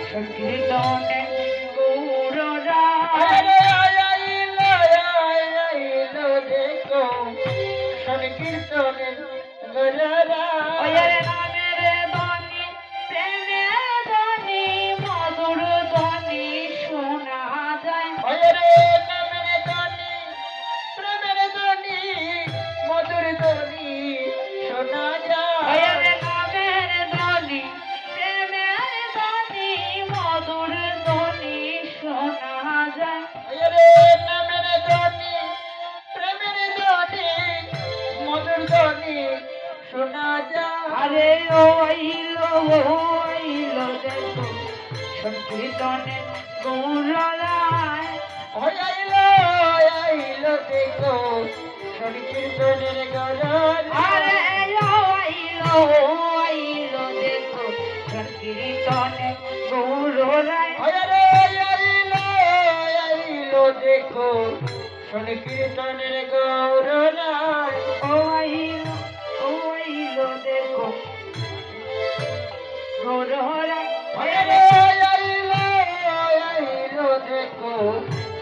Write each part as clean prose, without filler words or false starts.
সংকীর্তনে গৌররা দেখো সংকীর্তনের গৌররা নামের ধ্বনি প্রেমের ধ্বনি মধুর ধ্বনি শোনা যায় নামের ধ্বনি প্রেমের ধ্বনি মধুর ধ্বনি শোনা যায় নামের ধ্বনি প্রেমের ধ্বনি মধুর ধ্বনি শোনা যায় নামের ধ্বনি প্রেমের ধ্বনি মধুর ধ্বনি শোনা যায় আরে ও আইলো দেখো সংকীর্তনে গৌররায় আইলো দেখো সংকীর্তনের গৌররায় আরে আইলো দেখো সংকীর্তনে গৌররায় আইলো দেখো সংকীর্তনের গৌররায় ও আইলো দেখো গৌররায় আইলো দেখো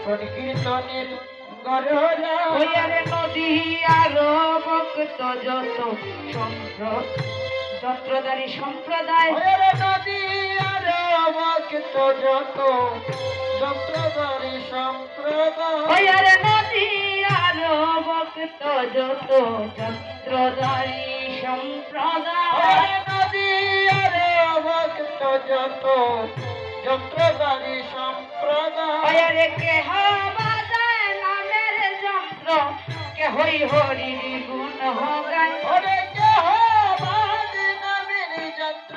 সংকীর্তনের গৌররায় ওয়ারে নদী আর ভক্ত যত যন্ত্রধারী সম্প্রদায় নদী আর ভক্ত যত যন্ত্রধারী সম্প্রদায় ওয়ারে নদী আর ভক্ত যত যন্ত্রধারী সম্প্রদায় নদী আর ভক্ত যত যন্ত্রধারী সম্প্রদায় ওয়ারে কেহ বাজায় নামের যন্ত্র কেহই হরির গুণ গায় ওরে কেহ বাজে নামের যন্ত্র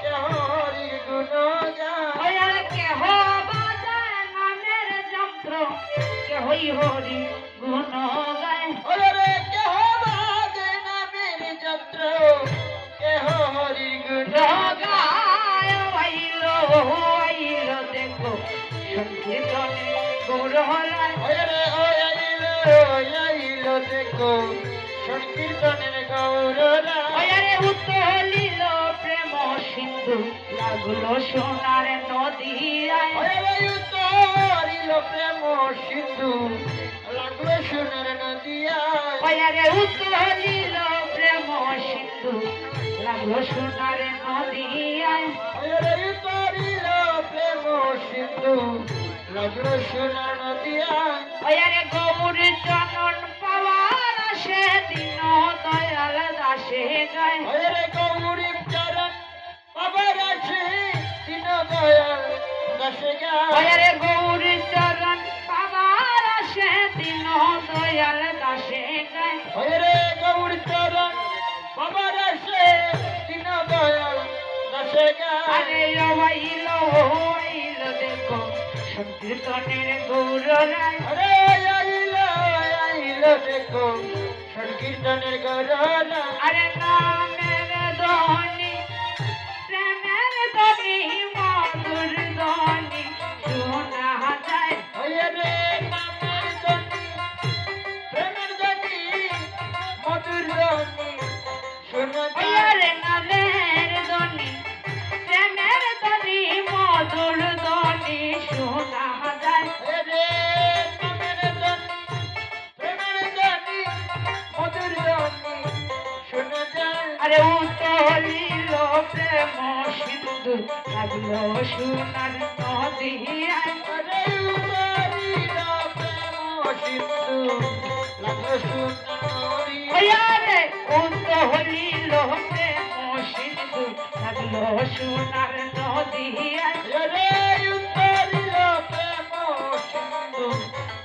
কেহ হরির গুণ গায় ওয়ারে কেহ বাজায় নামের যন্ত্র কেহই হরি গুণ গায় ওরে কেহ বাজে নামের যন্ত্র কেহ হরির গুণ গায় আইলো দেখো সংকীর্তনে গৌরহরায় আইলো দেখো সংকীর্তনের গৌররায় উত্তলিল প্রেম সিন্ধু লাগলো সোনার নদীরায় উত্তরিল প্রেম সিন্ধু লাগলো সোনার নদিয়ায় উত্তলিল প্রেম সিন্ধু লাগলো সোনার নদীরায় উত্তরিল প্রেম সিন্ধু লাগলো সোনার নদিয়ায় গৌর চরণ পাওয়ার সে দিন দয়াল দাসে গায় গৌরী চরণ বাবার আছে দিন দয়াল দাসে গায় গৌর চরণ পাওয়ার সে দিন দয়াল দাসে গায় গৌর চরণ বাবার আছে দিন দয়াল দাসে গায় আইলো দেখো সংকীর্তনের গৌররায় আইলো দেখো সংকীর্তনের গৌররায় আরে নামের ধ্বনি প্রেমের ধ্বনি মধুর ধ্বনি শোনা যায় নামের ধ্বনি প্রেমের ধ্বনি মধুর ধ্বনি শোনা যায় নামের ধ্বনি প্রেমের ধ্বনি মধুর ধ্বনি শোনা যায় নামের ধ্বনি প্রেমের ধ্বনি মধুর ধ্বনি শোনা যায় আরে উতলিল প্রেম সিন্ধু লাগলো সোনার নদীয়ায় উতরিল প্রেম সিন্ধু লাগলো সোনার নদী আরে উতলিল প্রেম সিন্ধু লাগলো সোনার নদীয়ায় উতরিল প্রেম সিন্ধু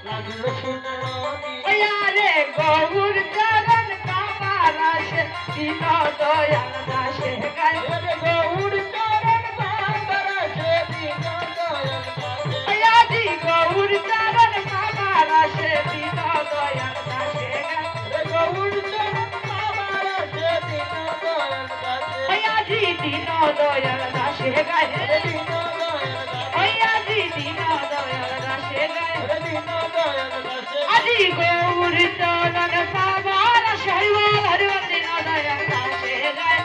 লাগলো সোনার নদী আরে গৌর চরণ বাবার আসে দিন দয়াল দাসে গায় গৌর চরণ বাবার আছে দিন দয়াল দাসে আদি গৌর চরণ বাবার আসে দিন দয়াল দাসে গায় গৌর চরণ বাবার আছে দিন দয়াল দাসে আদি দিন দয়াল দাসে গায় দিন দয়াল দাসে আদি দিন দয়াল দাসে গায় দিন দয়াল দাসে আদি গৌর চরণ বাবার আসে দিন দয়াল দাসে গায়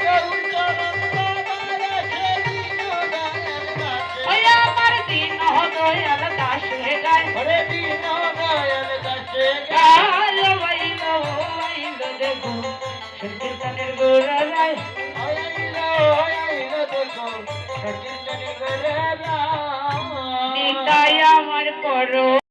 গৌর চরণ বাবার আছে দিন দয়াল দয়াল দাসে গায় ওরে দিন দয়াল দাসে গায় বাইল বাইল দেখো সংকীর্তনের গোড়ায় আইলো দেখো সচিন করে নিতাই আমার করো